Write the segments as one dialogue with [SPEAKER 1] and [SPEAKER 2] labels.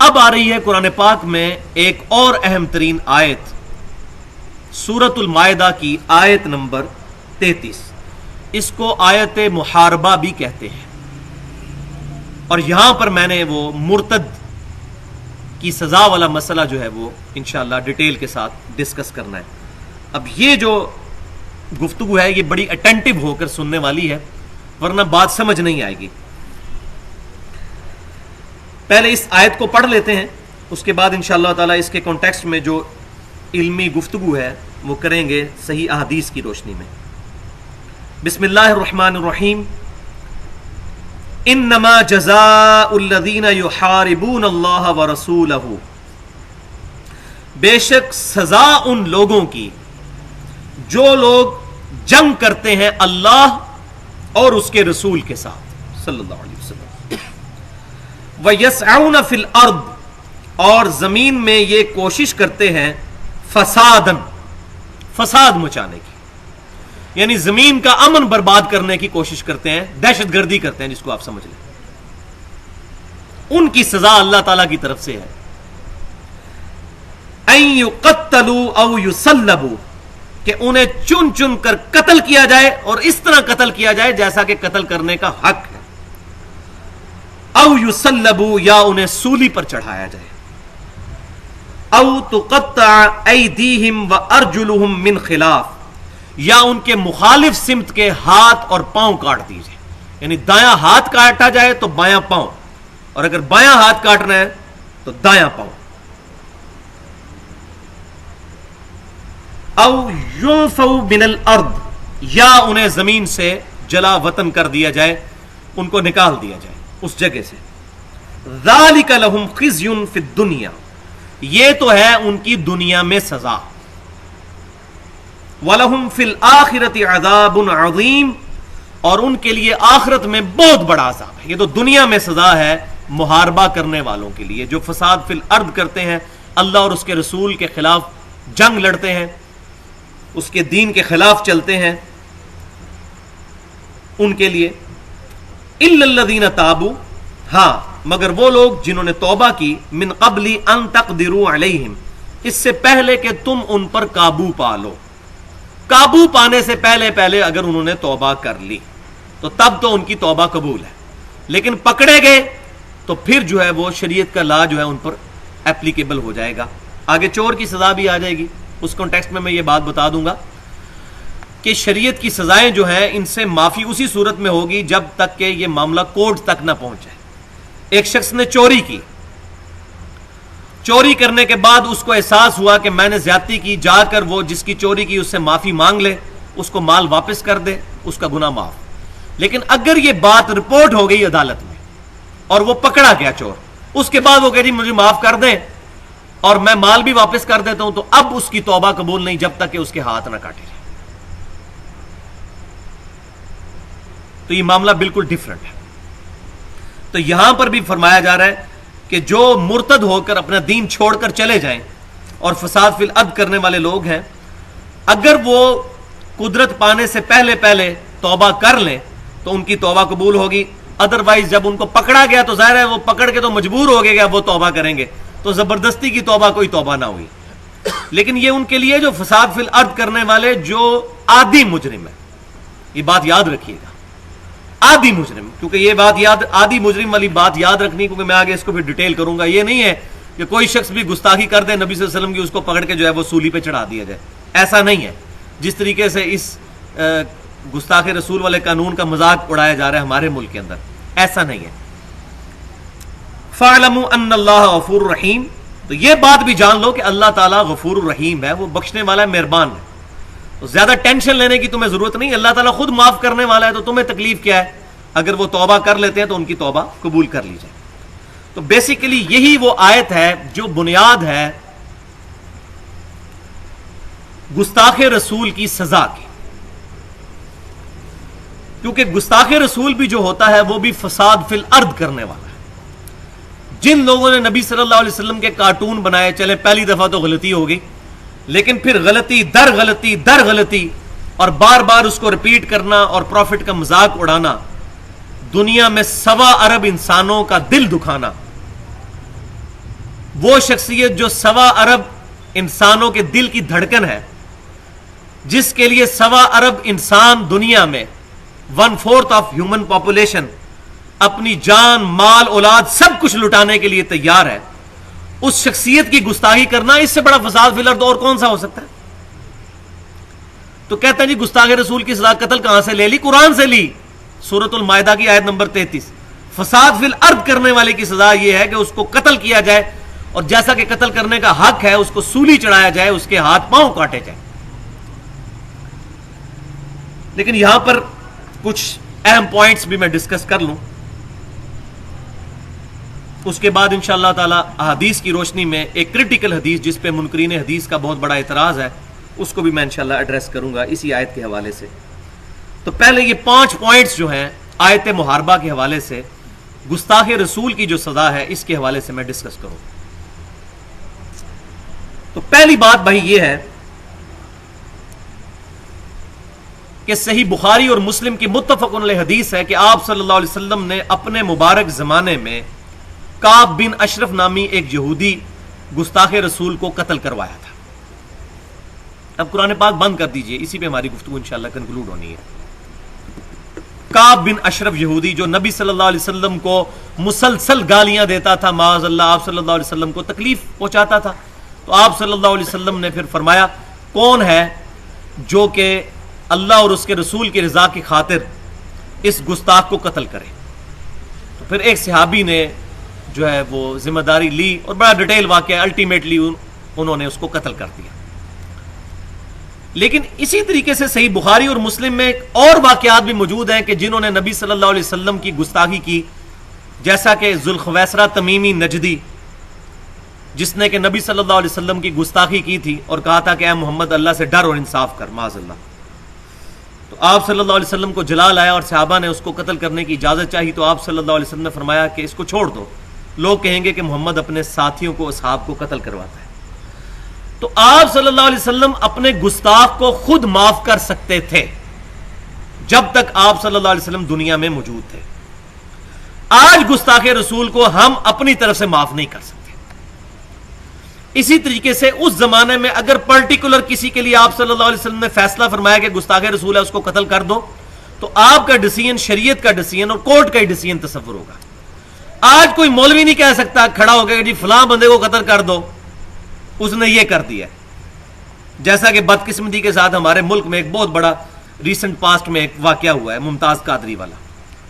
[SPEAKER 1] اب آ رہی ہے قرآن پاک میں ایک اور اہم ترین آیت، سورۃ المائدہ کی آیت نمبر 33۔ اس کو آیت محاربہ بھی کہتے ہیں، اور یہاں پر میں نے وہ مرتد کی سزا والا مسئلہ جو ہے وہ انشاءاللہ ڈیٹیل کے ساتھ ڈسکس کرنا ہے۔ اب یہ جو گفتگو ہے یہ بڑی اٹینٹو ہو کر سننے والی ہے، ورنہ بات سمجھ نہیں آئے گی۔ پہلے اس آیت کو پڑھ لیتے ہیں، اس کے بعد انشاءاللہ تعالی اس کے کانٹیکسٹ میں جو علمی گفتگو ہے وہ کریں گے صحیح احادیث کی روشنی میں۔ بسم اللہ الرحمن الرحیم۔ انما جزاء الذین یحاربون اللہ ورسولہ، بے شک سزا ان لوگوں کی جو لوگ جنگ کرتے ہیں اللہ اور اس کے رسول کے ساتھ صلی اللہ علیہ وسلم، وَيَسْعَوْنَ فِي الْأَرْضِ، اور زمین میں یہ کوشش کرتے ہیں فساد مچانے کی، یعنی زمین کا امن برباد کرنے کی کوشش کرتے ہیں، دہشت گردی کرتے ہیں، جس کو آپ سمجھ لیں۔ ان کی سزا اللہ تعالی کی طرف سے ہے، أَن يُقَتَّلُوا أَوْ يُصَلَّبُوا، کہ انہیں چن چن کر قتل کیا جائے، اور اس طرح قتل کیا جائے جیسا کہ قتل کرنے کا حق ہے، او یصلبوا، یا انہیں سولی پر چڑھایا جائے، او تقطع ایدیہم وارجلہم من خلاف، یا ان کے مخالف سمت کے ہاتھ اور پاؤں کاٹ دیجئے، یعنی دایاں ہاتھ کاٹا جائے تو بایاں پاؤں، اور اگر بایاں ہاتھ کاٹنا ہے تو دایاں پاؤں، او ينفوا من الارض، یا انہیں زمین سے جلا وطن کر دیا جائے، ان کو نکال دیا جائے اس جگہ سے۔ ذالک لہم خزی فی الدنیا، یہ تو ہے ان کی دنیا میں سزا، وَلَهُمْ فِي الْآخِرَةِ عَذَابٌ عَظِيمٌ، اور ان کے لیے آخرت میں بہت بڑا عذاب ہے۔ یہ تو دنیا میں سزا ہے محاربہ کرنے والوں کے لیے، جو فساد فی الارض کرتے ہیں، اللہ اور اس کے رسول کے خلاف جنگ لڑتے ہیں، اس کے دین کے خلاف چلتے ہیں، ان کے لیے۔ إِلَّا الَّذِينَ تَابُوا، ہاں مگر وہ لوگ جنہوں نے توبہ کی، من قبل ان تقدروا علیہم، اس سے پہلے کہ تم ان پر قابو پا لو، قابو پانے سے پہلے اگر انہوں نے توبہ کر لی تو تب تو ان کی توبہ قبول ہے، لیکن پکڑے گئے تو پھر جو ہے وہ شریعت کا لا جو ہے ان پر اپلیکیبل ہو جائے گا۔ آگے چور کی سزا بھی آ جائے گی، اس کانٹیکسٹ میں یہ بات بتا دوں گا کہ شریعت کی سزائیں جو ہیں ان سے معافی اسی صورت میں ہوگی جب تک کہ یہ معاملہ کورٹ تک نہ پہنچ جائے۔ ایک شخص نے چوری کی، چوری کرنے کے بعد اس کو احساس ہوا کہ میں نے زیادتی کی، جا کر وہ جس کی چوری کی اس سے معافی مانگ لے، اس کو مال واپس کر دے، اس کا گناہ معاف۔ لیکن اگر یہ بات رپورٹ ہو گئی عدالت میں اور وہ پکڑا گیا چور، اس کے بعد وہ کہہ جی مجھے معاف کر دیں اور میں مال بھی واپس کر دیتا ہوں، تو اب اس کی توبہ قبول نہیں جب تک کہ اس کے ہاتھ نہ کاٹے جائے۔ تو یہ معاملہ بالکل ڈیفرنٹ ہے۔ تو یہاں پر بھی فرمایا جا رہا ہے کہ جو مرتد ہو کر اپنا دین چھوڑ کر چلے جائیں اور فساد فی الارض کرنے والے لوگ ہیں، اگر وہ قدرت پانے سے پہلے توبہ کر لیں تو ان کی توبہ قبول ہوگی، ادروائز جب ان کو پکڑا گیا تو ظاہر ہے وہ پکڑ کے تو مجبور ہو گیا وہ توبہ کریں گے، تو زبردستی کی توبہ کوئی توبہ نہ ہوئی۔ لیکن یہ ان کے لیے جو فساد فی الارض کرنے والے جو عادی مجرم ہے، یہ بات یاد رکھیے گا، عادی مجرم، کیونکہ یہ بات عادی مجرم والی بات یاد رکھنی، کیونکہ میں آگے اس کو پھر ڈیٹیل کروں گا۔ یہ نہیں ہے کہ کوئی شخص بھی گستاخی کر دے نبی صلی اللہ علیہ وسلم کی، اس کو پکڑ کے جو ہے وہ سولی پہ چڑھا دیا جائے، ایسا نہیں ہے۔ جس طریقے سے اس گستاخ رسول والے قانون کا مذاق اڑایا جا رہا ہے ہمارے ملک کے اندر، ایسا نہیں ہے۔ فَاعْلَمُوا أَنَّ اللَّهَ غَفُورٌ رَحِيمٌ، تو یہ بات بھی جان لو کہ اللہ تعالیٰ غفور الرحیم ہے، وہ بخشنے والا ہے، مہربان ہے۔ تو زیادہ ٹینشن لینے کی تمہیں ضرورت نہیں، اللہ تعالیٰ خود معاف کرنے والا ہے، تو تمہیں تکلیف کیا ہے؟ اگر وہ توبہ کر لیتے ہیں تو ان کی توبہ قبول کر لی جائے۔ تو بیسیکلی یہی وہ آیت ہے جو بنیاد ہے گستاخ رسول کی سزا کی، کیونکہ گستاخ رسول بھی جو ہوتا ہے وہ بھی فساد فی الارض کرنے والا ہے۔ جن لوگوں نے نبی صلی اللہ علیہ وسلم کے کارٹون بنائے، چلے پہلی دفعہ تو غلطی ہو گئی، لیکن پھر غلطی در غلطی در غلطی اور بار بار اس کو ریپیٹ کرنا اور پروفٹ کا مذاق اڑانا، دنیا میں 1.25 ارب انسانوں کا دل دکھانا، وہ شخصیت جو 1.25 ارب انسانوں کے دل کی دھڑکن ہے، جس کے لیے 1.25 ارب انسان دنیا میں 1/4 آف ہیومن پاپولیشن اپنی جان، مال، اولاد سب کچھ لٹانے کے لیے تیار ہے، اس شخصیت کی گستاخی کرنا اس سے بڑا فساد فی الارض اور کون سا ہو سکتا ہے؟ تو کہتے ہیں جی گستاخ رسول کی سزا قتل کہاں سے لے لی؟ قرآن سے لی، سورۃ المائدہ کی آیت نمبر 33۔ فساد فی الارض کرنے والے کی سزا یہ ہے کہ اس کو قتل کیا جائے، اور جیسا کہ قتل کرنے کا حق ہے اس کو سولی چڑھایا جائے، اس کے ہاتھ پاؤں کاٹے جائے۔ لیکن یہاں پر کچھ اہم پوائنٹس بھی میں ڈسکس کر لوں، اس کے بعد انشاءاللہ تعالی احادیث کی روشنی میں ایک کریٹیکل حدیث جس پہ منکرین حدیث کا بہت بڑا اعتراض ہے اس کو بھی میں انشاءاللہ ایڈریس کروں گا اسی آیت کے حوالے سے۔ تو پہلے یہ 5 پوائنٹس جو ہیں آیت محاربہ کے حوالے سے، گستاخ رسول کی جو سزا ہے اس کے حوالے سے میں ڈسکس کروں۔ تو پہلی بات بھائی یہ ہے کہ صحیح بخاری اور مسلم کی متفق علیہ حدیث ہے کہ آپ صلی اللہ علیہ وسلم نے اپنے مبارک زمانے میں کعب بن اشرف نامی ایک یہودی گستاخ رسول کو قتل کروایا تھا۔ اب قرآن پاک بند کر دیجئے، اسی پہ ہماری گفتگو انشاءاللہ کنکلوڈ ہونی ہے۔ کعب بن اشرف یہودی جو نبی صلی اللہ علیہ وسلم کو مسلسل گالیاں دیتا تھا، معاذ اللہ آپ صلی اللہ علیہ وسلم کو تکلیف پہنچاتا تھا، تو آپ صلی اللہ علیہ وسلم نے پھر فرمایا کون ہے جو کہ اللہ اور اس کے رسول کی رضا کی خاطر اس گستاخ کو قتل کرے؟ تو پھر ایک صحابی نے جو ہے وہ ذمہ داری لی اور بڑا ڈیٹیل واقعہ، الٹیمیٹلی انہوں نے اس کو قتل کر دیا۔ لیکن اسی طریقے سے صحیح بخاری اور مسلم میں اور واقعات بھی موجود ہیں کہ جنہوں نے نبی صلی اللہ علیہ وسلم کی گستاخی کی، جیسا کہ ذوالخویسرہ تمیمی نجدی جس نے کہ نبی صلی اللہ علیہ وسلم کی گستاخی کی تھی اور کہا تھا کہ اے محمد اللہ سے ڈر اور انصاف کر، معاذ اللہ۔ تو آپ صلی اللہ علیہ وسلم کو جلال آیا اور صحابہ نے اس کو قتل کرنے کی اجازت چاہی، تو آپ صلی اللہ علیہ وسلم نے فرمایا کہ اس کو چھوڑ دو، لوگ کہیں گے کہ محمد اپنے ساتھیوں کو، اصحاب کو قتل کرواتا ہے۔ تو آپ صلی اللہ علیہ وسلم اپنے گستاخ کو خود معاف کر سکتے تھے جب تک آپ صلی اللہ علیہ وسلم دنیا میں موجود تھے۔ آج گستاخ رسول کو ہم اپنی طرف سے معاف نہیں کر سکتے۔ اسی طریقے سے اس زمانے میں اگر پرٹیکولر کسی کے لیے آپ صلی اللہ علیہ وسلم نے فیصلہ فرمایا کہ گستاخ رسول ہے اس کو قتل کر دو، تو آپ کا ڈیسیژن شریعت کا ڈیسیژن اور کورٹ کا ہی ڈیسیژن تصور ہوگا۔ آج کوئی مولوی نہیں کہہ سکتا کھڑا ہو گیا جی فلاں بندے کو قتل کر دو، اس نے یہ کر دیا۔ جیسا کہ بدقسمتی کے ساتھ ہمارے ملک میں ایک بہت بڑا ریسنٹ پاسٹ میں ایک واقعہ ہوا ہے، ممتاز قادری والا،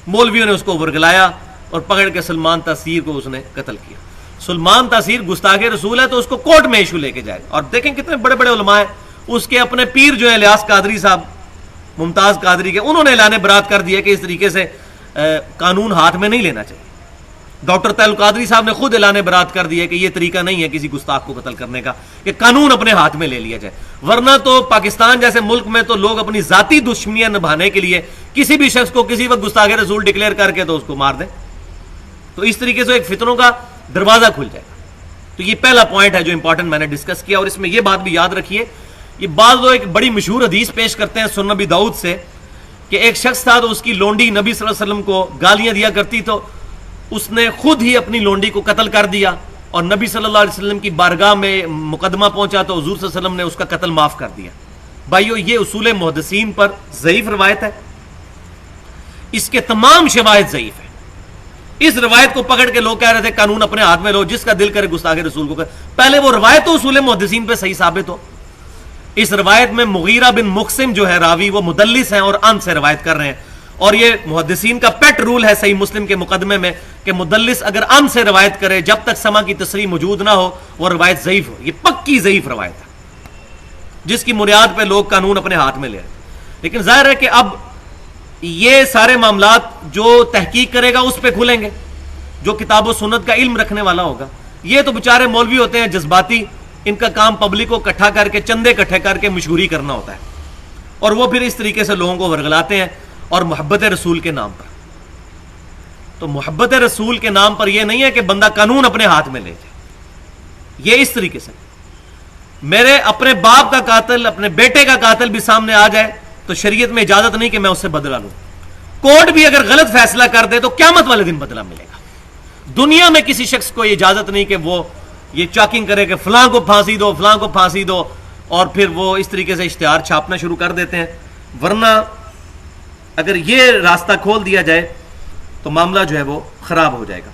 [SPEAKER 1] مولویوں نے اس کو ورگلایا اور پکڑ کے سلمان تاثیر کو اس نے قتل کیا۔ سلمان تاثیر گستاخ رسول ہے تو اس کو کورٹ میں ایشو لے کے جائے، اور دیکھیں کتنے بڑے بڑے علماء ہیں، اس کے اپنے پیر جو ہے الیاس قادری صاحب، ممتاز قادری کے، انہوں نے اعلان برات کر دیا کہ اس طریقے سے قانون ہاتھ میں نہیں لینا چاہیے۔ ڈاکٹر طاہر القادری صاحب نے خود اعلان برات کر دیا کہ یہ طریقہ نہیں ہے کسی گستاخ کو قتل کرنے کا، کہ قانون اپنے ہاتھ میں لے لیا جائے، ورنہ تو پاکستان جیسے ملک میں تو لوگ اپنی ذاتی دشمنیاں نبھانے کے لیے کسی بھی شخص کو کسی وقت گستاخ رسول ڈکلیئر کر کے تو اس کو مار دیں، تو اس طریقے سے ایک فتنوں کا دروازہ کھل جائے گا۔ تو یہ پہلا پوائنٹ ہے جو امپورٹنٹ میں نے ڈسکس کیا، اور اس میں یہ بات بھی یاد رکھیے، یہ بعض لوگ ایک بڑی مشہور حدیث پیش کرتے ہیں سنن نبی داؤد سے کہ ایک شخص تھا تو اس کی لونڈی نبی صلی اللہ علیہ وسلم کو گالیاں دیا کرتی، تو اس نے خود ہی اپنی لونڈی کو قتل کر دیا، اور نبی صلی اللہ علیہ وسلم کی بارگاہ میں مقدمہ پہنچا تو حضور صلی اللہ علیہ وسلم نے اس کا قتل معاف کر دیا۔ بھائیو یہ اصول محدثین پر ضعیف روایت ہے، اس کے تمام شواہد ضعیف ہیں۔ اس روایت کو پکڑ کے لوگ کہہ رہے تھے قانون اپنے ہاتھ میں لو، جس کا دل کرے گستاخ رسول کو پہلے وہ روایت تو اصول محدثین پہ صحیح ثابت ہو۔ اس روایت میں مغیرہ بن مقسم جو ہے راوی، وہ مدلس ہیں اور ان سے روایت کر رہے ہیں، اور یہ محدثین کا پیٹ رول ہے صحیح مسلم کے مقدمے میں کہ مدلس اگر ان سے روایت کرے جب تک سما کی تصریح موجود نہ ہو وہ روایت ضعیف ہو۔ یہ پکی ضعیف روایت ہے جس کی بنیاد پہ لوگ قانون اپنے ہاتھ میں لے رہے ہیں۔ لیکن ظاہر ہے کہ اب یہ سارے معاملات جو تحقیق کرے گا اس پہ کھلیں گے، جو کتاب و سنت کا علم رکھنے والا ہوگا۔ یہ تو بیچارے مولوی ہوتے ہیں جذباتی، ان کا کام پبلک کو اکٹھا کر کے چندے اکٹھے کر کے مشہوری کرنا ہوتا ہے، اور وہ پھر اس طریقے سے لوگوں کو ورگلاتے ہیں، اور محبت رسول کے نام پر۔ تو محبت رسول کے نام پر یہ نہیں ہے کہ بندہ قانون اپنے ہاتھ میں لے جائے، یہ اس طریقے سے میرے اپنے باپ کا قاتل، اپنے بیٹے کا قاتل بھی سامنے آ جائے تو شریعت میں اجازت نہیں کہ میں اس سے بدلہ لوں۔ کورٹ بھی اگر غلط فیصلہ کر دے تو قیامت والے دن بدلہ ملے گا۔ دنیا میں کسی شخص کو یہ اجازت نہیں کہ وہ یہ چاکنگ کرے کہ فلاں کو پھانسی دو، فلاں کو پھانسی دو، اور پھر وہ اس طریقے سے اشتہار چھاپنا شروع کر دیتے ہیں. ورنہ اگر یہ راستہ کھول دیا جائے تو معاملہ جو ہے وہ خراب ہو جائے گا.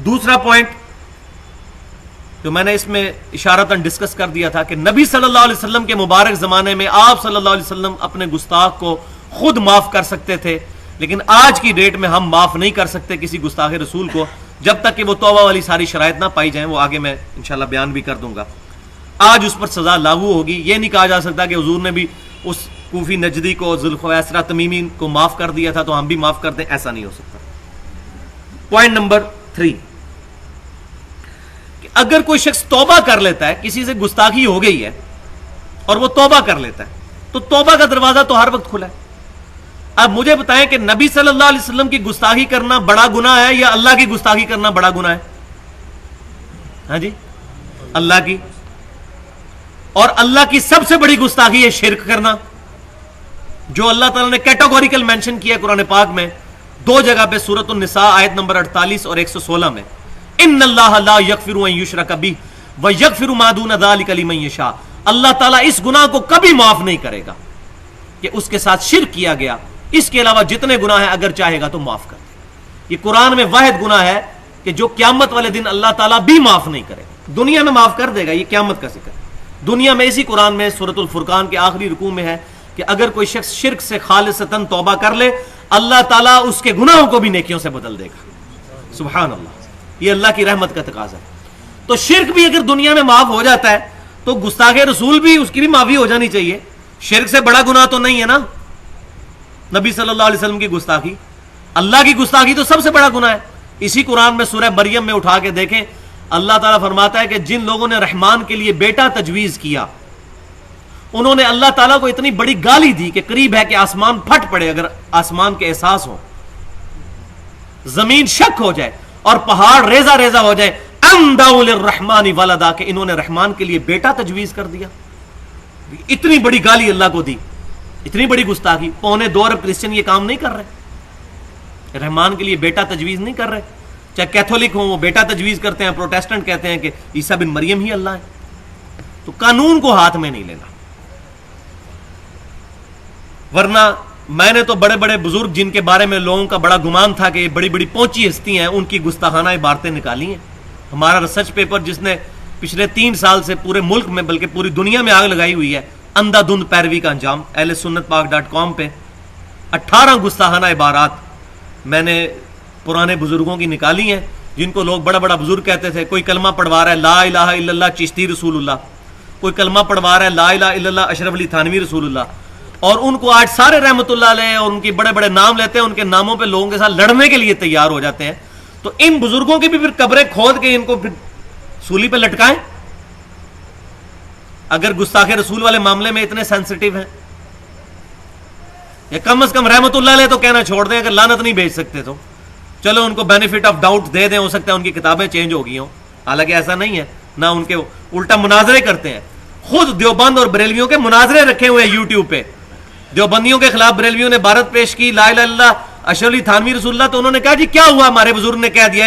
[SPEAKER 1] دوسرا پوائنٹ جو میں نے اس میں اشارتاً ڈسکس کر دیا تھا کہ نبی صلی اللہ علیہ وسلم کے مبارک زمانے میں آپ صلی اللہ علیہ وسلم اپنے گستاخ کو خود معاف کر سکتے تھے، لیکن آج کی ڈیٹ میں ہم معاف نہیں کر سکتے کسی گستاخ رسول کو جب تک کہ وہ توبہ والی ساری شرائط نہ پائی جائیں. وہ آگے میں انشاءاللہ بیان بھی کر دوں گا. آج اس پر سزا لاگو ہوگی. یہ نہیں کہا جا سکتا کہ حضور نے بھی اس کوفی نجدی کو، ذوالخویسرہ تمیمی کو معاف کر دیا تھا تو ہم بھی معاف کر دیں، ایسا نہیں ہو سکتا. پوائنٹ نمبر 3 کہ اگر کوئی شخص توبہ کر لیتا ہے، کسی سے گستاخی ہو گئی ہے اور وہ توبہ کر لیتا ہے تو توبہ کا دروازہ تو ہر وقت کھلا ہے. اب مجھے بتائیں کہ نبی صلی اللہ علیہ وسلم کی گستاخی کرنا بڑا گناہ ہے یا اللہ کی گستاخی کرنا بڑا گناہ ہے؟ ہاں جی، اللہ کی. اور اللہ کی سب سے بڑی گستاخی ہے شرک کرنا، جو اللہ تعالیٰ نے کیٹاگوریکل مینشن کیا قرآن پاک میں 2 جگہ پہ، سورۃ النساء آیت نمبر 48 اور 116 میں. ان اللہ لا یغفر ان یشرک بہ ویغفر ما دون ذلک لمن یشاء. اللہ تعالیٰ اس گناہ کو کبھی معاف نہیں کرے گا کہ اس کے ساتھ شرک کیا گیا، اس کے علاوہ جتنے گناہ ہیں اگر چاہے گا تو معاف کر دے. یہ قرآن میں واحد گناہ ہے کہ جو قیامت والے دن اللہ تعالیٰ بھی معاف نہیں کرے. دنیا میں معاف کر دے گا، یہ قیامت کا ذکر. دنیا میں اسی قرآن میں سورۃ الفرقان کے آخری رکوع میں ہے کہ اگر کوئی شخص شرک سے خالصتاً توبہ کر لے اللہ تعالیٰ اس کے گناہوں کو بھی نیکیوں سے بدل دے گا. سبحان اللہ، یہ اللہ کی رحمت کا تقاضا ہے. تو شرک بھی اگر دنیا میں معاف ہو جاتا ہے تو گستاخ رسول بھی، اس کی بھی معافی ہو جانی چاہیے. شرک سے بڑا گناہ تو نہیں ہے نا نبی صلی اللہ علیہ وسلم کی گستاخی. اللہ کی گستاخی تو سب سے بڑا گناہ ہے. اسی قرآن میں سورہ مریم میں اٹھا کے دیکھیں، اللہ تعالیٰ فرماتا ہے کہ جن لوگوں نے رحمان کے لیے بیٹا تجویز کیا انہوں نے اللہ تعالیٰ کو اتنی بڑی گالی دی کہ قریب ہے کہ آسمان پھٹ پڑے اگر آسمان کے احساس ہو، زمین شک ہو جائے اور پہاڑ ریزہ ریزہ ہو جائے. ان دعوا للرحمن ولدا، کہ انہوں نے رحمان کے لیے بیٹا تجویز کر دیا. اتنی بڑی گالی اللہ کو دی، اتنی بڑی گستاخی. 2.25 ارب کرسچن یہ کام نہیں کر رہے، رحمان کے لیے بیٹا تجویز نہیں کر رہے. چاہے کیتھولک ہوں وہ بیٹا تجویز کرتے ہیں، پروٹیسٹنٹ کہتے ہیں کہ عیسیٰ بن مریم ہی اللہ ہے. تو قانون کو ہاتھ میں نہیں لینا. ورنہ میں نے تو بڑے بڑے بزرگ جن کے بارے میں لوگوں کا بڑا گمان تھا کہ یہ بڑی بڑی پہنچی ہستی ہیں، ان کی گستاخانہ عبارتیں نکالی ہیں. ہمارا ریسرچ پیپر جس نے پچھلے 3 سال سے پورے ملک میں بلکہ پوری دنیا میں آگ لگائی ہوئی ہے، اندھا دھند پیروی کا انجام، اہل سنت پاک .com پہ 18 گستاخانہ عبارات میں نے پرانے بزرگوں کی نکالی ہیں جن کو لوگ بڑا بڑا بزرگ کہتے تھے. کوئی کلمہ پڑھوا رہا ہے لا الہ الا اللہ چشتی رسول اللہ، کوئی کلمہ پڑھوا رہا ہے لا الہ الا اللہ اشرف علی تھانوی رسول اللہ، اور ان کو آج سارے رحمت اللہ علیہ اور ان کے بڑے بڑے نام لیتے ہیں، ان کے ناموں پہ لوگوں کے ساتھ لڑنے کے لیے تیار ہو جاتے ہیں. تو ان بزرگوں کی بھی پھر قبریں کھود کے ان کو پھر سولی پہ لٹکائیں اگر گستاخ رسول والے معاملے میں اتنے سینسٹیو ہیں. یا کم از کم رحمت اللہ علیہ تو کہنا چھوڑ دیں، اگر لعنت نہیں بھیج سکتے تو چلو ان کو بینیفٹ آف ڈاؤٹ دے دیں، ہو سکتا ہے ان کی کتابیں چینج ہو گئی ہوں. حالانکہ ایسا نہیں ہے، نہ ان کے الٹا مناظرے کرتے ہیں. خود دیوبند اور بریلویوں کے مناظرے رکھے ہوئے ہیں یوٹیوب پہ. دیوبندیوں کے خلاف بریلویوں نے عبارت پیش کی لا الہ الا اللہ اشرف علی تھانوی رسول اللہ، تو انہوں نے کہا جی کیا ہوا، ہمارے بزرگ نے کہہ دیا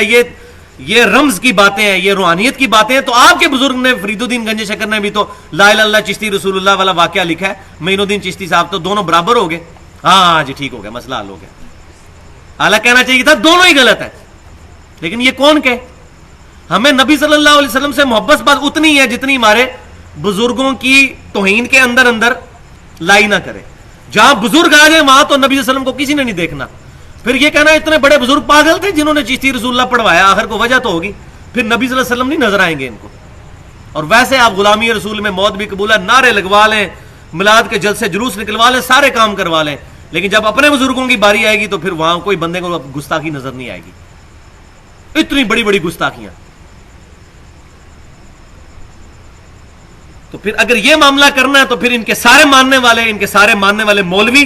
[SPEAKER 1] یہ رمز کی باتیں ہیں، یہ روحانیت کی باتیں ہیں. تو آپ کے بزرگ نے فرید الدین گنج شکر نے بھی تو لا الہ الا اللہ چشتی رسول اللہ والا واقعہ لکھا ہے. معین الدین چشتی صاحب تو دونوں برابر ہو گئے. ہاں جی ٹھیک ہو گیا، مسئلہ حل ہو گیا. اعلیٰ کہنا چاہیے تھا دونوں ہی غلط ہے. لیکن یہ کون کہ ہمیں نبی صلی اللہ علیہ وسلم سے محبت بات اتنی ہے جتنی ہمارے بزرگوں کی توہین کے اندر اندر لائی نہ کرے. جہاں بزرگ آ جائے وہاں تو نبی صلی اللہ علیہ وسلم کو کسی نے نہیں دیکھنا. پھر یہ کہنا اتنے بڑے بزرگ پاگل تھے جنہوں نے چشتی رسول اللہ پڑھوایا، آخر کو وجہ تو ہوگی. پھر نبی صلی اللہ علیہ وسلم نہیں نظر آئیں گے ان کو. اور ویسے آپ غلامی رسول میں موت بھی قبول ہے، نعرے لگوا لیں، میلاد کے جلسے جلوس نکلوا لیں، سارے کام کروا لیں، لیکن جب اپنے بزرگوں کی باری آئے گی تو پھر وہاں کوئی بندے کو گستاخی نظر نہیں آئے گی. اتنی بڑی بڑی گستاخیاں. تو پھر اگر یہ معاملہ کرنا ہے تو پھر ان کے سارے ماننے والے مولوی،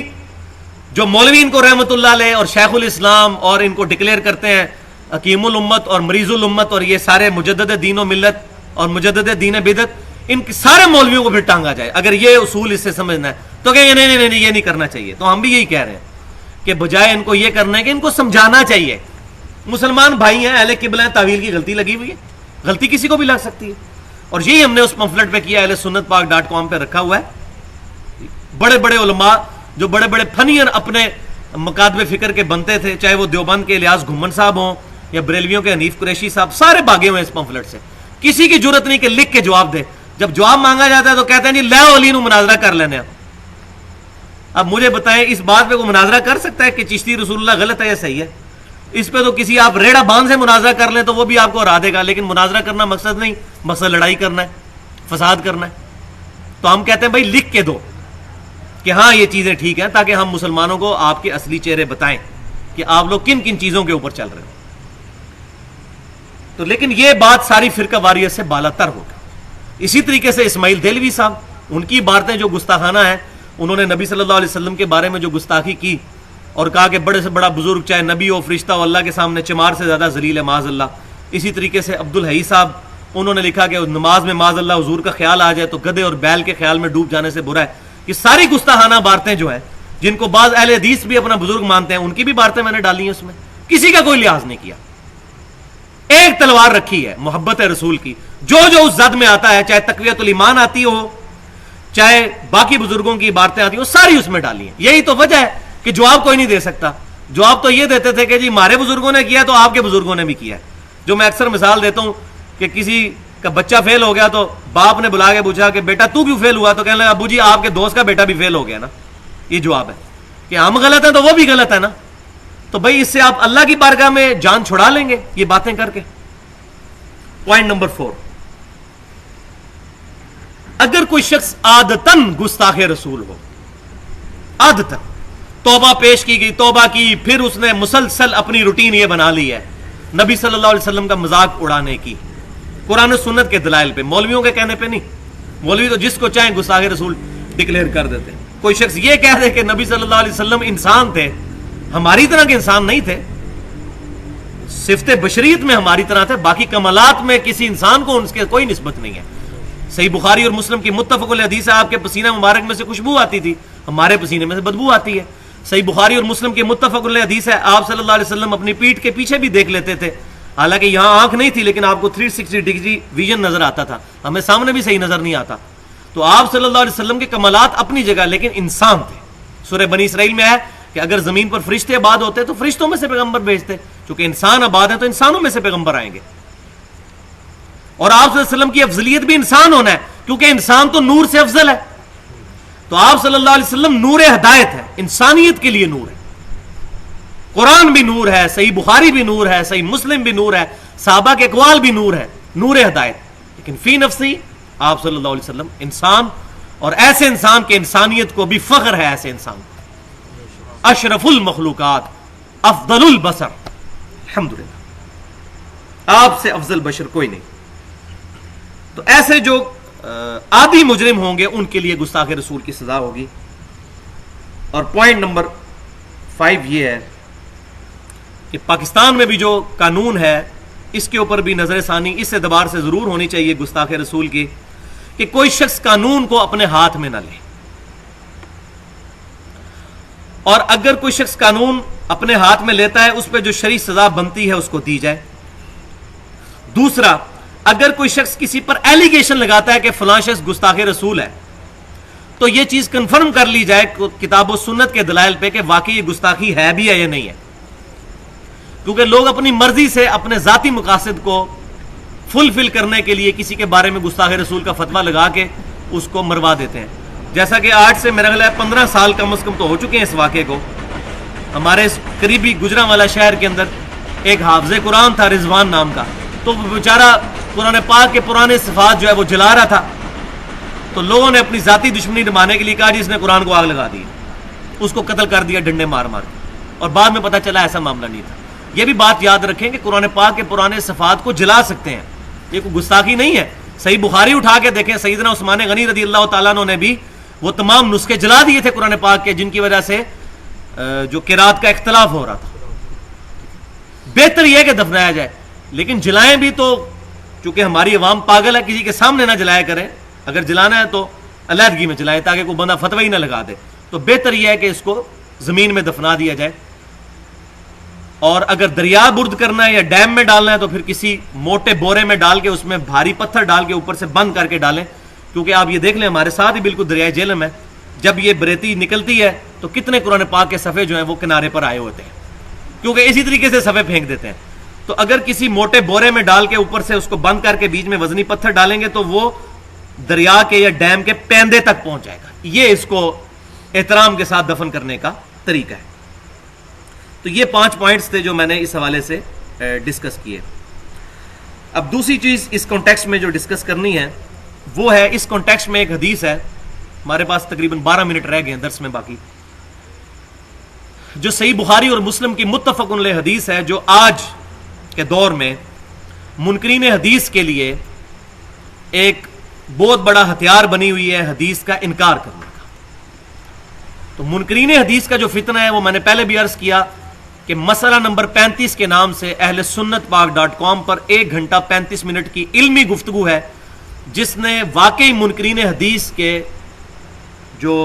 [SPEAKER 1] جو مولوی ان کو رحمت اللہ علیہ اور شیخ الاسلام اور ان کو ڈکلیئر کرتے ہیں حکیم الامت اور مریض الامت اور یہ سارے مجدد دین و ملت اور مجدد دین بدعت، ان کے سارے مولویوں کو پھر ٹانگا جائے. اگر یہ اصول اس سے سمجھنا ہے تو کہ نہیں یہ نہیں کرنا چاہیے. تو ہم بھی یہی کہہ رہے ہیں کہ بجائے ان کو یہ کرنا ہے کہ ان کو سمجھانا چاہیے. مسلمان بھائی ہیں، اہل قبلہ ہیں، تعویل کی غلطی لگی ہوئی ہے، غلطی کسی کو بھی لگ سکتی ہے. اور یہی ہم نے اس پمفلٹ پہ کیا, اہل سنت پاک .com پہ رکھا ہوا ہے. بڑے بڑے علماء جو بڑے بڑے فنین اپنے مکاتب فکر کے بنتے تھے, چاہے وہ دیوبند کے الیاس گھمن صاحب ہوں یا بریلویوں کے حنیف قریشی صاحب, سارے بھاگے ہوئے اس پمفلٹ سے. کسی کی ضرورت نہیں کہ لکھ کے جواب دے. جب جواب مانگا جاتا ہے تو کہتے ہیں جی لے علی نو مناظرہ کر لینے. اب مجھے بتائیں اس بات پہ کوئی مناظرہ کر سکتا ہے کہ چشتی رسول اللہ غلط ہے یا صحیح ہے؟ اس پہ تو کسی آپ ریڑا باندھ سے مناظرہ کر لیں تو وہ بھی آپ کو ہرا دے گا, لیکن مناظرہ کرنا مقصد نہیں, مقصد لڑائی کرنا ہے, فساد کرنا ہے. تو ہم کہتے ہیں بھائی لکھ کے دو کہ ہاں یہ چیزیں ٹھیک ہیں, تاکہ ہم مسلمانوں کو آپ کے اصلی چہرے بتائیں کہ آپ لوگ کن کن چیزوں کے اوپر چل رہے ہیں. تو لیکن یہ بات ساری فرقہ واریت سے بالا تر ہوگا. اسی طریقے سے اسماعیل دہلوی صاحب, ان کی باتیں جو گستاخانہ ہیں, انہوں نے نبی صلی اللہ علیہ وسلم کے بارے میں جو گستاخی کی اور کہا کہ بڑے سے بڑا بزرگ چاہے نبی ہو فرشتہ ہو, اللہ کے سامنے چمار سے زیادہ ذلیل ہے معاذ اللہ. اسی طریقے سے عبدالحی صاحب, انہوں نے لکھا کہ نماز میں معاذ اللہ حضور کا خیال آ جائے تو گدھے اور بیل کے خیال میں ڈوب جانے سے برا ہے. یہ ساری گستاخانہ باتیں جو ہیں, جن کو بعض اہل حدیث بھی اپنا بزرگ مانتے ہیں, ان کی بھی باتیں میں نے ڈالی ہیں اس میں. کسی کا کوئی لحاظ نہیں کیا. ایک تلوار رکھی ہے محبت رسول کی, جو جو اس زد میں آتا ہے, چاہے تقویت الایمان آتی ہو, چاہے باقی بزرگوں کی باتیں آتی ہوں, ساری اس میں ڈالی ہیں. یہی تو وجہ ہے کہ جواب کوئی نہیں دے سکتا. جواب تو یہ دیتے تھے کہ جی ہمارے بزرگوں نے کیا تو آپ کے بزرگوں نے بھی کیا ہے. جو میں اکثر مثال دیتا ہوں کہ کسی کا بچہ فیل ہو گیا تو باپ نے بلا کے پوچھا کہ بیٹا تو کیوں فیل ہوا, تو کہنے لگا ابو جی آپ کے دوست کا بیٹا بھی فیل ہو گیا نا. یہ جواب ہے کہ ہم غلط ہیں تو وہ بھی غلط ہے نا. تو بھائی اس سے آپ اللہ کی بارگاہ میں جان چھڑا لیں گے یہ باتیں کر کے. پوائنٹ نمبر 4, اگر کوئی شخص عادتاً گستاخ رسول ہو, عادتاً توبہ پیش کی گئی, توبہ کی, پھر اس نے مسلسل اپنی روٹین یہ بنا لی ہے نبی صلی اللہ علیہ وسلم کا مذاق اڑانے کی, قرآن و سنت کے دلائل پہ, مولویوں کے کہنے پہ نہیں. مولوی تو جس کو چاہیں گستاخ رسول ڈکلیئر کر دیتے. کوئی شخص یہ کہہ دے کہ نبی صلی اللہ علیہ وسلم انسان تھے, ہماری طرح کے انسان نہیں تھے, صفت بشریت میں ہماری طرح تھے, باقی کمالات میں کسی انسان کو ان کے کوئی نسبت نہیں ہے. صحیح بخاری اور مسلم کی متفق علیہ حدیث ہے, آپ کے پسینہ مبارک میں سے خوشبو آتی تھی, ہمارے پسینے میں سے بدبو آتی ہے. صحیح بخاری اور مسلم کی متفق علیہ حدیث ہے, آپ صلی اللہ علیہ وسلم اپنی پیٹھ کے پیچھے بھی دیکھ لیتے تھے, حالانکہ یہاں آنکھ نہیں تھی لیکن آپ کو 360 ڈگری ویژن نظر آتا تھا, ہمیں سامنے بھی صحیح نظر نہیں آتا. تو آپ صلی اللہ علیہ وسلم کے کمالات اپنی جگہ, لیکن انسان تھے. سورہ بنی اسرائیل میں ہے کہ اگر زمین پر فرشتے آباد ہوتے تو فرشتوں میں سے پیغمبر بھیجتے, چونکہ انسان آباد ہیں تو انسانوں میں سے پیغمبر آئیں گے. اور آپ صلی اللہ علیہ وسلم کی افضلیت بھی انسان ہونا ہے, کیونکہ انسان تو نور سے افضل ہے. تو آپ صلی اللہ علیہ وسلم نور ہدایت ہے, انسانیت کے لیے نور ہے. قرآن بھی نور ہے, صحیح بخاری بھی نور ہے, صحیح مسلم بھی نور ہے, صحابہ کے اقوال بھی نور ہے, نور ہدایت. لیکن فی نفسی آپ صلی اللہ علیہ وسلم انسان, اور ایسے انسان کے انسانیت کو بھی فخر ہے. ایسے انسان اشرف المخلوقات, افضل البشر, الحمدللہ, آپ سے افضل بشر کوئی نہیں. تو ایسے جو عادی مجرم ہوں گے ان کے لیے گستاخ رسول کی سزا ہوگی. اور پوائنٹ نمبر 5 یہ ہے کہ پاکستان میں بھی جو قانون ہے اس کے اوپر بھی نظر ثانی اس اعتبار سے ضرور ہونی چاہیے گستاخ رسول کی, کہ کوئی شخص قانون کو اپنے ہاتھ میں نہ لے, اور اگر کوئی شخص قانون اپنے ہاتھ میں لیتا ہے اس پہ جو شرعی سزا بنتی ہے اس کو دی جائے. دوسرا, اگر کوئی شخص کسی پر ایلیگیشن لگاتا ہے کہ فلاں شخص گستاخ رسول ہے, تو یہ چیز کنفرم کر لی جائے کتاب و سنت کے دلائل پہ کہ واقعی یہ گستاخی ہے بھی ہے یا نہیں ہے. کیونکہ لوگ اپنی مرضی سے اپنے ذاتی مقاصد کو فلفل کرنے کے لیے کسی کے بارے میں گستاخ رسول کا فتویٰ لگا کے اس کو مروا دیتے ہیں. جیسا کہ آج سے میرا خیال ہے 15 سال کم از کم تو ہو چکے ہیں اس واقعے کو. ہمارے قریبی گجرانوالا شہر کے اندر ایک حافظ قرآن تھا رضوان نام کا, تو وہ بیچارہ قرآن پاک کے پرانے صفات جو ہے وہ جلا رہا تھا. تو لوگوں نے اپنی ذاتی دشمنی نبھانے کے لیے کہا جی اس نے قرآن کو آگ لگا دی, اس کو قتل کر دیا ڈنڈے مار مار کے, اور بعد میں پتہ چلا ایسا معاملہ نہیں تھا. یہ بھی بات یاد رکھیں کہ قرآن پاک کے پرانے صفات کو جلا سکتے ہیں, یہ کوئی گستاخی نہیں ہے. صحیح بخاری اٹھا کے دیکھیں, سیدنا عثمان غنی رضی اللہ تعالیٰ عنہ نے بھی وہ تمام نسخے جلا دیے تھے قرآن پاک کے, جن کی وجہ سے جو قرات کا اختلاف ہو رہا تھا. بہتر یہ کہ دفنایا جائے, لیکن جلائیں بھی تو, چونکہ ہماری عوام پاگل ہے, کسی کے سامنے نہ جلایا کریں. اگر جلانا ہے تو علیحدگی میں جلائے تاکہ کوئی بندہ فتوی نہ لگا دے. تو بہتر یہ ہے کہ اس کو زمین میں دفنا دیا جائے. اور اگر دریا برد کرنا ہے یا ڈیم میں ڈالنا ہے تو پھر کسی موٹے بورے میں ڈال کے اس میں بھاری پتھر ڈال کے اوپر سے بند کر کے ڈالیں. کیونکہ آپ یہ دیکھ لیں ہمارے ساتھ ہی بالکل دریائے جہلم ہے, جب یہ بریتی نکلتی ہے تو کتنے قرآن پاک کے صفحے جو ہیں وہ کنارے پر آئے ہوتے ہیں, کیونکہ اسی طریقے سے صفحے پھینک دیتے ہیں. تو اگر کسی موٹے بورے میں ڈال کے اوپر سے اس کو بند کر کے بیچ میں وزنی پتھر ڈالیں گے تو وہ دریا کے یا ڈیم کے پیندے تک پہنچ جائے گا. یہ اس کو احترام کے ساتھ دفن کرنے کا طریقہ ہے. تو یہ 5 پوائنٹس تھے جو میں نے اس حوالے سے ڈسکس کیے. اب دوسری چیز اس کانٹیکسٹ میں جو ڈسکس کرنی ہے وہ ہے, اس کانٹیکسٹ میں ایک حدیث ہے, ہمارے پاس تقریباً 12 منٹ رہ گئے ہیں درس میں باقی, جو صحیح بخاری اور مسلم کی متفق علیہ حدیث ہے, جو آج کے دور میں منکرین حدیث کے لیے ایک بہت بڑا ہتھیار بنی ہوئی ہے حدیث کا انکار کرنے کا. تو منکرین حدیث کا جو فتنہ ہے وہ میں نے پہلے بھی عرض کیا کہ مسئلہ نمبر 35 کے نام سے اہل سنت پاک.com پر 1 گھنٹہ 35 منٹ کی علمی گفتگو ہے, جس نے واقعی منکرین حدیث کے جو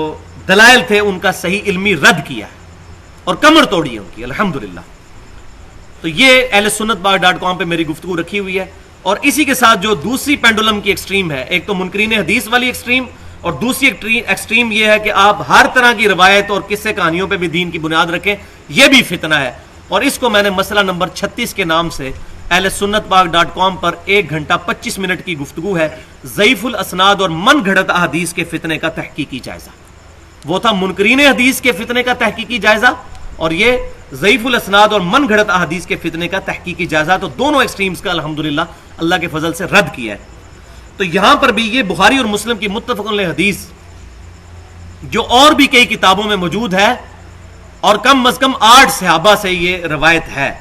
[SPEAKER 1] دلائل تھے ان کا صحیح علمی رد کیا ہے اور کمر توڑی ہے ان کی الحمدللہ. تو یہ اہل سنت پاک.com پہ میری گفتگو رکھی ہوئی ہے. اور اسی کے ساتھ جو دوسری پینڈولم کی ایکسٹریم ہے, ایک تو منکرین حدیث والی ایکسٹریم, اور دوسری ایکسٹریم یہ ہے کہ آپ ہر طرح کی روایت اور قصے کہانیوں پہ بھی دین کی بنیاد رکھیں, یہ بھی فتنہ ہے. اور اس کو میں نے مسئلہ نمبر 36 کے نام سے اہل سنت پاک.com پر 1 گھنٹہ 25 منٹ کی گفتگو ہے, ضعیف الاسناد اور من گھڑت احادیث کے فتنے کا تحقیقی جائزہ. وہ تھا منکرین حدیث کے فتنے کا تحقیقی جائزہ, اور یہ ضعیف الاسناد اور من گھڑت احادیث کے فتنے کا تحقیقی جائزہ. تو دونوں ایکسٹریمز کا الحمدللہ اللہ کے فضل سے رد کیا ہے. تو یہاں پر بھی یہ بخاری اور مسلم کی متفق علیہ حدیث جو اور بھی کئی کتابوں میں موجود ہے, اور کم از کم 8 صحابہ سے یہ روایت ہے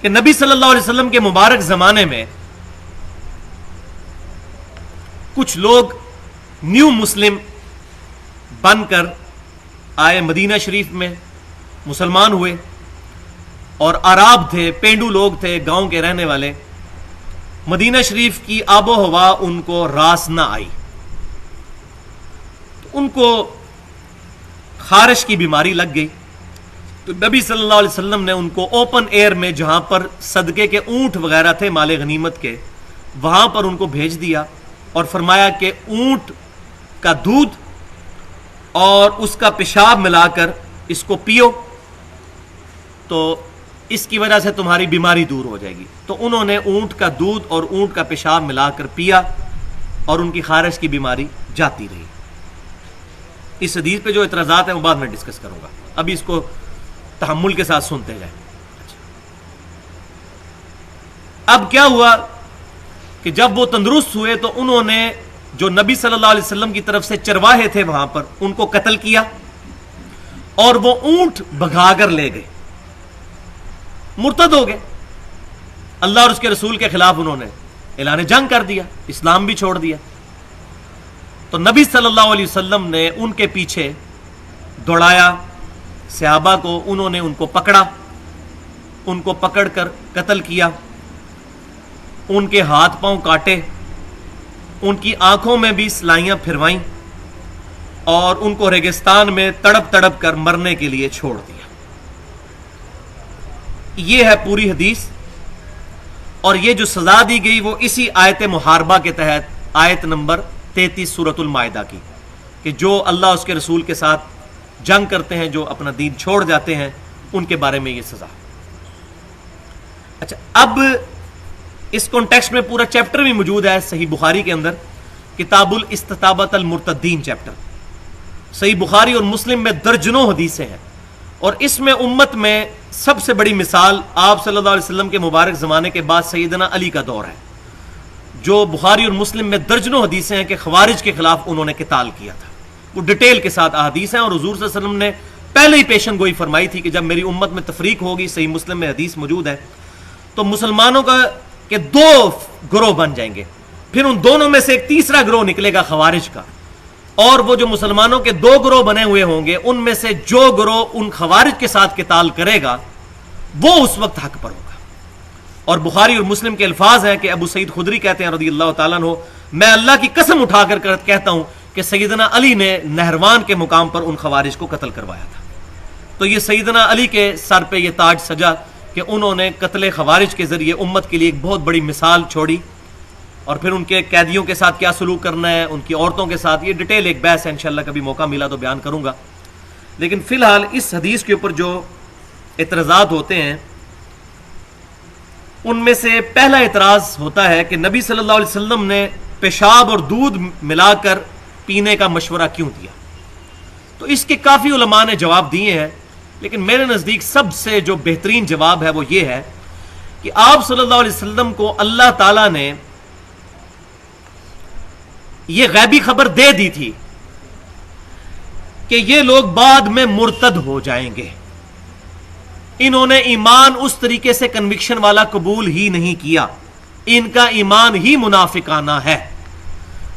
[SPEAKER 1] کہ نبی صلی اللہ علیہ وسلم کے مبارک زمانے میں کچھ لوگ نیو مسلم بن کر آئے مدینہ شریف میں, مسلمان ہوئے, اور عرب تھے, پینڈو لوگ تھے, گاؤں کے رہنے والے. مدینہ شریف کی آب و ہوا ان کو راس نہ آئی, تو ان کو خارش کی بیماری لگ گئی. تو نبی صلی اللہ علیہ وسلم نے ان کو اوپن ایئر میں, جہاں پر صدقے کے اونٹ وغیرہ تھے مال غنیمت کے, وہاں پر ان کو بھیج دیا اور فرمایا کہ اونٹ کا دودھ اور اس کا پیشاب ملا کر اس کو پیو, تو اس کی وجہ سے تمہاری بیماری دور ہو جائے گی. تو انہوں نے اونٹ کا دودھ اور اونٹ کا پیشاب ملا کر پیا اور ان کی خارش کی بیماری جاتی رہی. اس حدیث پہ جو اعتراضات ہیں وہ بعد میں ڈسکس کروں گا, ابھی اس کو تحمل کے ساتھ سنتے جائیں. اب کیا ہوا کہ جب وہ تندرست ہوئے تو انہوں نے جو نبی صلی اللہ علیہ وسلم کی طرف سے چرواہے تھے وہاں پر, ان کو قتل کیا اور وہ اونٹ بھگا کر لے گئے. مرتد ہو گئے, اللہ اور اس کے رسول کے خلاف انہوں نے اعلان جنگ کر دیا, اسلام بھی چھوڑ دیا. تو نبی صلی اللہ علیہ وسلم نے ان کے پیچھے دوڑایا صحابہ کو, انہوں نے ان کو پکڑا, ان کو پکڑ کر قتل کیا, ان کے ہاتھ پاؤں کاٹے, ان کی آنکھوں میں بھی سلائیاں پھروائیں, اور ان کو ریگستان میں تڑپ تڑپ کر مرنے کے لیے چھوڑ دیا. یہ ہے پوری حدیث, اور یہ جو سزا دی گئی وہ اسی آیت محاربہ کے تحت, آیت نمبر 33 سورۃ المائدہ کی, کہ جو اللہ اس کے رسول کے ساتھ جنگ کرتے ہیں, جو اپنا دین چھوڑ جاتے ہیں, ان کے بارے میں یہ سزا. اچھا, اب اس کانٹیکسٹ میں پورا چیپٹر بھی موجود ہے صحیح بخاری کے اندر, کتاب الاستتابۃ المرتدین چیپٹر. صحیح بخاری اور مسلم میں درجنوں حدیثیں ہیں, اور اس میں امت میں سب سے بڑی مثال آپ صلی اللہ علیہ وسلم کے مبارک زمانے کے بعد سیدنا علی کا دور ہے, جو بخاری اور مسلم میں درجنوں حدیثیں ہیں کہ خوارج کے خلاف انہوں نے قتال کیا تھا. وہ ڈیٹیل کے ساتھ احادیث ہیں, اور حضور صلی اللہ علیہ وسلم نے پہلے ہی پیشن گوئی فرمائی تھی کہ جب میری امت میں تفریق ہوگی, صحیح مسلم میں حدیث موجود ہے, تو مسلمانوں کا کہ 2 گروہ بن جائیں گے, پھر ان دونوں میں سے ایک تیسرا گروہ نکلے گا خوارج کا, اور وہ جو مسلمانوں کے 2 گروہ بنے ہوئے ہوں گے, ان میں سے جو گروہ ان خوارج کے ساتھ قتال کرے گا وہ اس وقت حق پر ہوگا. اور بخاری اور مسلم کے الفاظ ہیں کہ ابو سعید خدری کہتے ہیں رضی اللہ تعالیٰ عنہ, میں اللہ کی قسم اٹھا کر کہتا ہوں کہ سیدنا علی نے نہروان کے مقام پر ان خوارج کو قتل کروایا تھا. تو یہ سیدنا علی کے سر پہ یہ تاج سجا کہ انہوں نے قتل خوارج کے ذریعے امت کے لیے ایک بہت بڑی مثال چھوڑی، اور پھر ان کے قیدیوں کے ساتھ کیا سلوک کرنا ہے، ان کی عورتوں کے ساتھ، یہ ڈیٹیل ایک بحث ہے، انشاءاللہ کبھی موقع ملا تو بیان کروں گا۔ لیکن فی الحال اس حدیث کے اوپر جو اعتراضات ہوتے ہیں ان میں سے پہلا اعتراض ہوتا ہے کہ نبی صلی اللہ علیہ وسلم نے پیشاب اور دودھ ملا کر پینے کا مشورہ کیوں دیا؟ تو اس کے کافی علماء نے جواب دیے ہیں، لیکن میرے نزدیک سب سے جو بہترین جواب ہے وہ یہ ہے کہ آپ صلی اللہ علیہ وسلم کو اللہ تعالیٰ نے یہ غیبی خبر دے دی تھی کہ یہ لوگ بعد میں مرتد ہو جائیں گے، انہوں نے ایمان اس طریقے سے کنوکشن والا قبول ہی نہیں کیا، ان کا ایمان ہی منافقانہ ہے،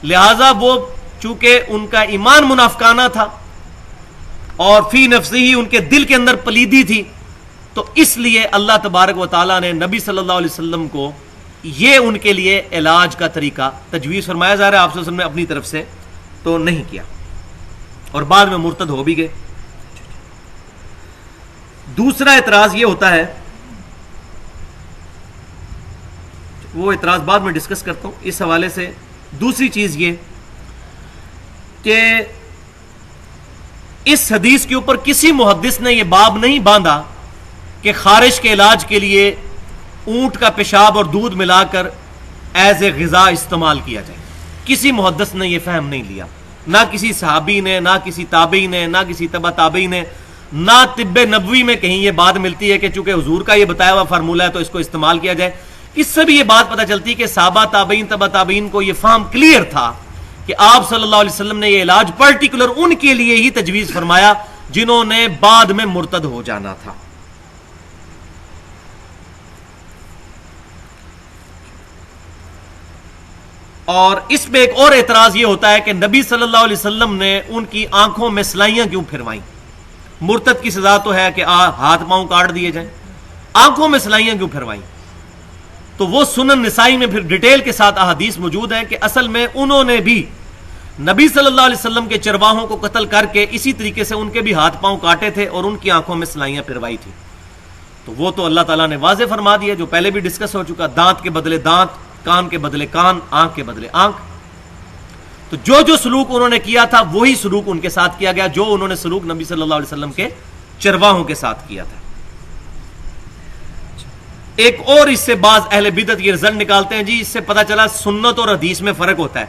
[SPEAKER 1] لہذا وہ چونکہ ان کا ایمان منافقانہ تھا اور فی نفسی ہی ان کے دل کے اندر پلیدی تھی، تو اس لیے اللہ تبارک و تعالیٰ نے نبی صلی اللہ علیہ وسلم کو یہ ان کے لیے علاج کا طریقہ تجویز فرمایا جا رہا ہے، آپ صلی اللہ علیہ وسلم نے اپنی طرف سے تو نہیں کیا اور بعد میں مرتد ہو بھی گئے۔ دوسرا اعتراض یہ ہوتا ہے، وہ اعتراض بعد میں ڈسکس کرتا ہوں اس حوالے سے۔ دوسری چیز یہ کہ اس حدیث کے اوپر کسی محدث نے یہ باب نہیں باندھا کہ خارش کے علاج کے لیے اونٹ کا پیشاب اور دودھ ملا کر ایز اے غذا استعمال کیا جائے، کسی محدث نے یہ فہم نہیں لیا، نہ کسی صحابی نے، نہ کسی تابعی نے، نہ کسی تبع تابعی نے، نہ طب نبوی میں کہیں یہ بات ملتی ہے کہ چونکہ حضور کا یہ بتایا ہوا فارمولہ ہے تو اس کو استعمال کیا جائے۔ اس سے بھی یہ بات پتہ چلتی کہ صحابہ تابعین تبع تابعین کو یہ فہم کلیئر تھا کہ آپ صلی اللہ علیہ وسلم نے یہ علاج پرٹیکولر ان کے لیے ہی تجویز فرمایا جنہوں نے بعد میں مرتد ہو جانا تھا۔ اور اس میں ایک اور اعتراض یہ ہوتا ہے کہ نبی صلی اللہ علیہ وسلم نے ان کی آنکھوں میں سلائیاں کیوں پھروائیں؟ مرتد کی سزا تو ہے کہ ہاتھ پاؤں کاٹ دیے جائیں، آنکھوں میں سلائیاں کیوں پھروائیں؟ تو وہ سنن نسائی میں پھر ڈیٹیل کے ساتھ احادیث موجود ہیں کہ اصل میں انہوں نے بھی نبی صلی اللہ علیہ وسلم کے چرواہوں کو قتل کر کے اسی طریقے سے ان کے بھی ہاتھ پاؤں کاٹے تھے اور ان کی آنکھوں میں سلائیاں پھروائی تھی۔ تو وہ تو اللہ تعالیٰ نے واضح فرما دیا، جو پہلے بھی ڈسکس ہو چکا، دانت کے بدلے دانت، کان کے بدلے کان، آنکھ کے بدلے آنکھ۔ تو جو سلوک انہوں نے کیا تھا وہی سلوک ان کے ساتھ کیا گیا، جو انہوں نے سلوک نبی صلی اللہ علیہ وسلم کے چرواہوں کے ساتھ کیا تھا۔ ایک اور اس سے بعض اہل بدعت یہ رزلٹ نکالتے ہیں، جی اس سے پتہ چلا سنت اور حدیث میں فرق ہوتا ہے۔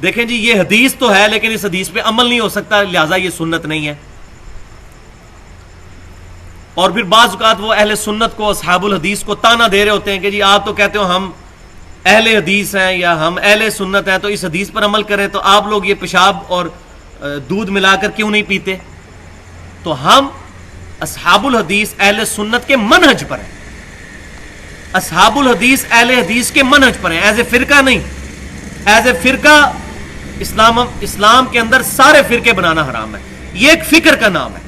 [SPEAKER 1] دیکھیں جی یہ حدیث تو ہے لیکن اس حدیث پہ عمل نہیں ہو سکتا، لہٰذا یہ سنت نہیں ہے۔ اور پھر بعض اوقات وہ اہل سنت کو، اصحاب الحدیث کو تانا دے رہے ہوتے ہیں کہ جی آپ تو کہتے ہو ہم اہل حدیث ہیں یا ہم اہل سنت ہیں تو اس حدیث پر عمل کریں، تو آپ لوگ یہ پیشاب اور دودھ ملا کر کیوں نہیں پیتے؟ تو ہم اصحاب الحدیث اہل سنت کے منہج پر ہیں، اصحاب الحدیث اہل حدیث کے منہج پر ہیں، ایز اے فرقہ نہیں۔ ایز اے فرقہ اسلام کے اندر سارے فرقے بنانا حرام ہے، یہ ایک فکر کا نام ہے،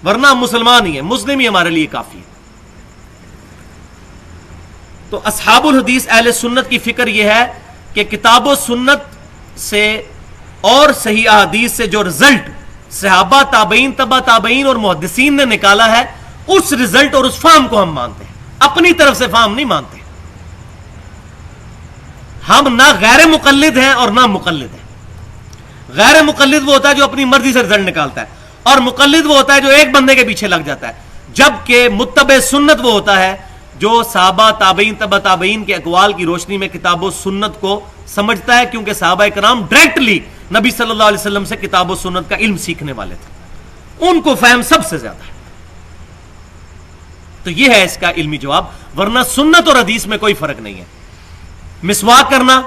[SPEAKER 1] ورنہ ہم مسلمان ہی ہیں، مسلم ہی ہمارے لیے کافی ہے۔ تو اصحاب الحدیث اہل سنت کی فکر یہ ہے کہ کتاب و سنت سے اور صحیح احادیث سے جو رزلٹ صحابہ تابعین تبع تابعین اور محدثین نے نکالا ہے، اس رزلٹ اور اس فہم کو ہم مانتے ہیں، اپنی طرف سے فہم نہیں مانتے۔ ہم نہ غیر مقلد ہیں اور نہ مقلد ہیں۔ غیر مقلد وہ ہوتا ہے جو اپنی مرضی سے رزلٹ نکالتا ہے، اور مقلد وہ ہوتا ہے جو ایک بندے کے پیچھے لگ جاتا ہے، جبکہ متبع سنت وہ ہوتا ہے جو صحابہ تابعین تبع تابعین کے اقوال کی روشنی میں کتاب و سنت کو سمجھتا ہے، کیونکہ صحابہ کرام ڈائریکٹلی نبی صلی اللہ علیہ وسلم سے کتاب و سنت کا علم سیکھنے والے تھے، ان کو فہم سب سے زیادہ ہے۔ تو یہ ہے اس کا علمی جواب، ورنہ سنت اور حدیث میں کوئی فرق نہیں ہے۔ مسواک کرنا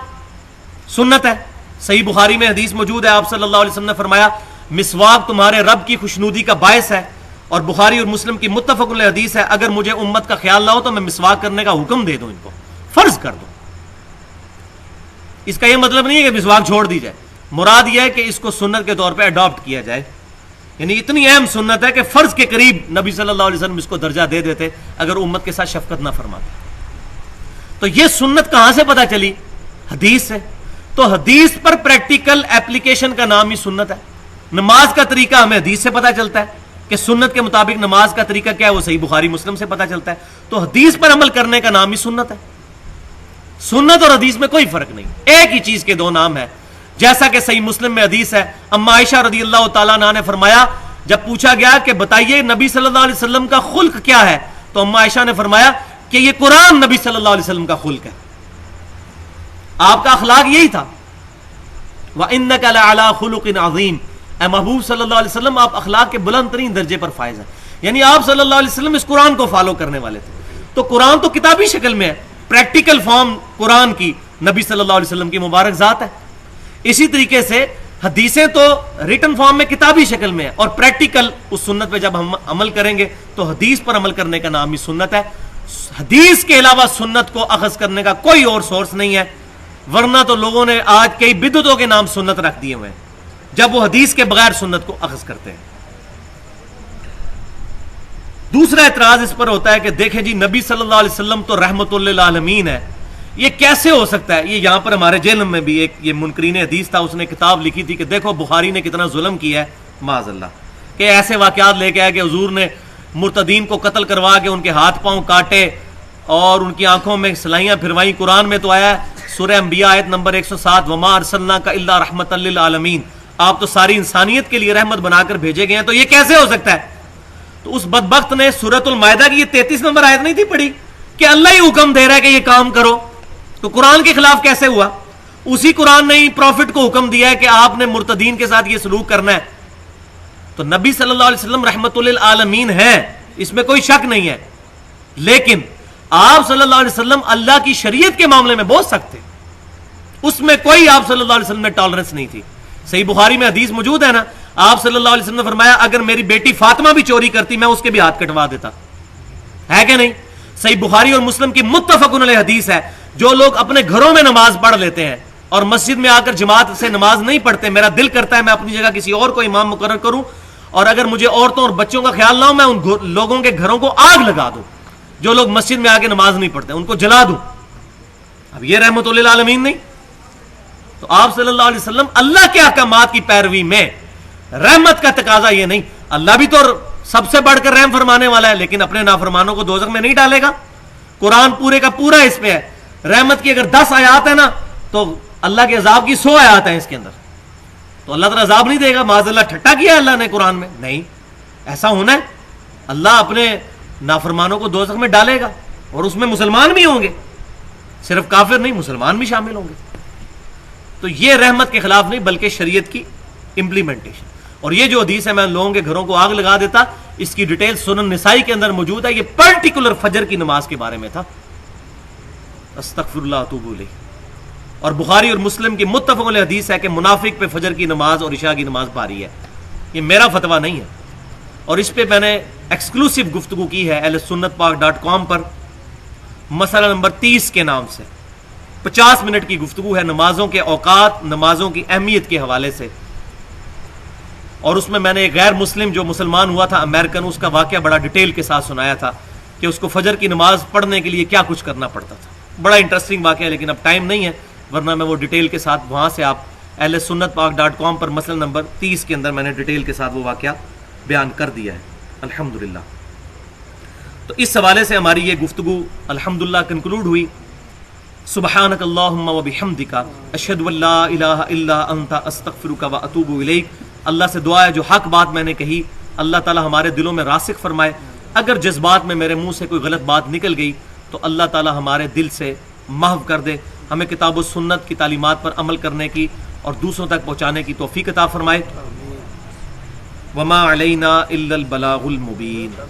[SPEAKER 1] سنت ہے، صحیح بخاری میں حدیث موجود ہے، آپ صلی اللہ علیہ وسلم نے فرمایا مسواک تمہارے رب کی خوشنودی کا باعث ہے، اور بخاری اور مسلم کی متفق علیہ حدیث ہے، اگر مجھے امت کا خیال نہ ہو تو میں مسواک کرنے کا حکم دے دوں، ان کو فرض کر دوں۔ اس کا یہ مطلب نہیں ہے کہ مسواک چھوڑ دی جائے، مراد یہ ہے کہ اس کو سنت کے طور پہ اڈاپٹ کیا جائے، یعنی اتنی اہم سنت ہے کہ فرض کے قریب نبی صلی اللہ علیہ وسلم اس کو درجہ دے دیتے اگر امت کے ساتھ شفقت نہ فرماتے۔ تو یہ سنت کہاں سے پتہ چلی؟ حدیث سے۔ تو حدیث پر پریکٹیکل ایپلیکیشن کا نام ہی سنت ہے۔ نماز کا طریقہ ہمیں حدیث سے پتہ چلتا ہے، کہ سنت کے مطابق نماز کا طریقہ کیا ہے وہ صحیح بخاری مسلم سے پتہ چلتا ہے. تو حدیث پر عمل کرنے کا نام ہی سنت ہے. سنت اور حدیث میں کوئی فرق نہیں, ایک ہی چیز کے دو نام ہے. جیسا کہ صحیح مسلم میں حدیث ہے, اما عائشہ رضی اللہ تعالیٰ عنہا نے فرمایا, جب پوچھا گیا کہ بتائیے نبی صلی اللہ علیہ وسلم کا خلق کیا ہے, تو اما عائشہ نے فرمایا کہ یہ قرآن نبی صلی اللہ علیہ وسلم کا خلق ہے, آپ کا اخلاق یہی تھا. وَإِنَّكَ لَعَلَىٰ خُلُقٍ عَظِيمٍ, اے محبوب صلی اللہ علیہ وسلم آپ اخلاق کے بلند ترین درجے پر فائز ہیں. یعنی آپ صلی اللہ علیہ وسلم اس قرآن کو فالو کرنے والے تھے. تو قرآن تو کتابی شکل میں ہے, پریکٹیکل فارم قرآن کی نبی صلی اللہ علیہ وسلم کی مبارک ذات ہے. اسی طریقے سے حدیثیں تو ریٹن فارم میں کتابی شکل میں ہے, اور پریکٹیکل اس سنت پہ جب ہم عمل کریں گے تو حدیث پر عمل کرنے کا نام ہی سنت ہے. حدیث کے علاوہ سنت کو اخذ کرنے کا کوئی اور سورس نہیں ہے, ورنہ تو لوگوں نے آج کئی بدعتوں کے نام سنت رکھ دیے ہوئے ہیں جب وہ حدیث کے بغیر سنت کو اخذ کرتے ہیں. دوسرا اعتراض اس پر ہوتا ہے کہ دیکھیں جی نبی صلی اللہ علیہ وسلم تو رحمت للعالمین ہے, یہ کیسے ہو سکتا ہے؟ یہ یہاں پر ہمارے جیل میں بھی ایک یہ منکرین حدیث تھا, اس نے کتاب لکھی تھی کہ دیکھو بخاری نے کتنا ظلم کیا ہے معاذ اللہ, کہ ایسے واقعات لے کے آئے کہ حضور نے مرتدین کو قتل کروا کے ان کے ہاتھ پاؤں کاٹے اور ان کی آنکھوں میں سلائیاں پھروائیں. قرآن میں تو آیا ہے سورہ انبیاء آیت نمبر 107, وما ارسلناک الا رحمۃ للعالمین, آپ تو ساری انسانیت کے لیے رحمت بنا کر بھیجے گئے ہیں. تو یہ کیسے ہو سکتا ہے؟ تو اس بدبخت نے سورۃ المائدہ کی یہ 33 نمبر آیت نہیں تھی پڑھی کہ اللہ ہی حکم دے رہا ہے کہ یہ کام کرو, تو قرآن کے خلاف کیسے ہوا؟ اسی قرآن نے ہی پروفٹ کو حکم دیا ہے کہ آپ نے مرتدین کے ساتھ یہ سلوک کرنا ہے. تو نبی صلی اللہ علیہ وسلم رحمت للعالمین ہے, اس میں کوئی شک نہیں ہے, لیکن آپ صلی اللہ علیہ وسلم اللہ کی شریعت کے معاملے میں بہت سخت تھے, اس میں کوئی آپ صلی اللہ علیہ وسلم میں ٹالرنس نہیں تھی. صحیح بخاری میں حدیث موجود ہے نا, آپ صلی اللہ علیہ وسلم نے فرمایا اگر میری بیٹی فاطمہ بھی چوری کرتی میں اس کے بھی ہاتھ کٹوا دیتا, ہے کہ نہیں؟ صحیح بخاری اور مسلم کی متفق علیہ حدیث ہے, جو لوگ اپنے گھروں میں نماز پڑھ لیتے ہیں اور مسجد میں آ کر جماعت سے نماز نہیں پڑھتے, میرا دل کرتا ہے میں اپنی جگہ کسی اور کو امام مقرر کروں, اور اگر مجھے عورتوں اور بچوں کا خیال نہ ہو میں ان لوگوں کے گھروں کو آگ لگا دوں جو لوگ مسجد میں آ کے نماز نہیں پڑھتے, ان کو جلا دوں. اب یہ رحمت للعالمین نہیں؟ تو آپ صلی اللہ علیہ وسلم اللہ کے احکامات کی پیروی میں رحمت کا تقاضا یہ نہیں, اللہ بھی تو سب سے بڑھ کر رحم فرمانے والا ہے, لیکن اپنے نافرمانوں کو دوزخ میں نہیں ڈالے گا. قرآن پورے کا پورا اس پہ ہے. رحمت کی اگر 10 آیات ہے نا تو اللہ کے عذاب کی 100 آیات ہیں اس کے اندر, تو اللہ تعالیٰ عذاب نہیں دے گا. معاذ اللہ ٹھٹا کیا ہے اللہ نے قرآن میں؟ نہیں, ایسا ہونا ہے. اللہ اپنے نافرمانوں کو دوزخ میں ڈالے گا, اور اس میں مسلمان بھی ہوں گے, صرف کافر نہیں مسلمان بھی شامل ہوں گے. تو یہ رحمت کے خلاف نہیں بلکہ شریعت کی امپلیمنٹیشن. اور یہ جو حدیث ہے میں لوگوں کے گھروں کو آگ لگا دیتا, اس کی ڈیٹیل سنن نسائی کے اندر موجود ہے. یہ پرٹیکولر فجر کی نماز کے بارے میں تھا. استغفر اللہ اتوب الیہ. اور بخاری اور مسلم کی متفق علیہ حدیث ہے کہ منافق پہ فجر کی نماز اور عشاء کی نماز بھاری ہے. یہ میرا فتویٰ نہیں ہے, اور اس پہ میں نے ایکسکلوسیو گفتگو کی ہے اہل سنت پاک.com پر, مسئلہ نمبر 30 کے نام سے 50 منٹ کی گفتگو ہے نمازوں کے اوقات, نمازوں کی اہمیت کے حوالے سے. اور اس میں نے ایک غیر مسلم جو مسلمان ہوا تھا امریکن, اس کا واقعہ بڑا ڈیٹیل کے ساتھ سنایا تھا کہ اس کو فجر کی نماز پڑھنے کے لیے کیا کچھ کرنا پڑتا تھا. بڑا انٹرسٹنگ واقعہ ہے, لیکن اب ٹائم نہیں ہے, ورنہ میں وہ ڈیٹیل کے ساتھ وہاں سے آپ اہل سنت پاک.com پر مسئلہ نمبر 30 کے اندر میں نے ڈیٹیل کے ساتھ وہ واقعہ بیان کر دیا ہے الحمدللہ. تو اس حوالے سے ہماری یہ گفتگو الحمدللہ کنکلوڈ ہوئی. سبحانک اللہم و بحمدک اشہد ان لا الہ الا انت استغفرک و اتوب الیک. اللہ سے دعا ہے جو حق بات میں نے کہی اللہ تعالی ہمارے دلوں میں راسخ فرمائے. اگر جذبات میں میرے منہ سے کوئی غلط بات نکل گئی تو اللہ تعالی ہمارے دل سے محو کر دے. ہمیں کتاب و سنت کی تعلیمات پر عمل کرنے کی اور دوسروں تک پہنچانے کی توفیق عطا فرمائے. وما علینا الا البلاغ المبین.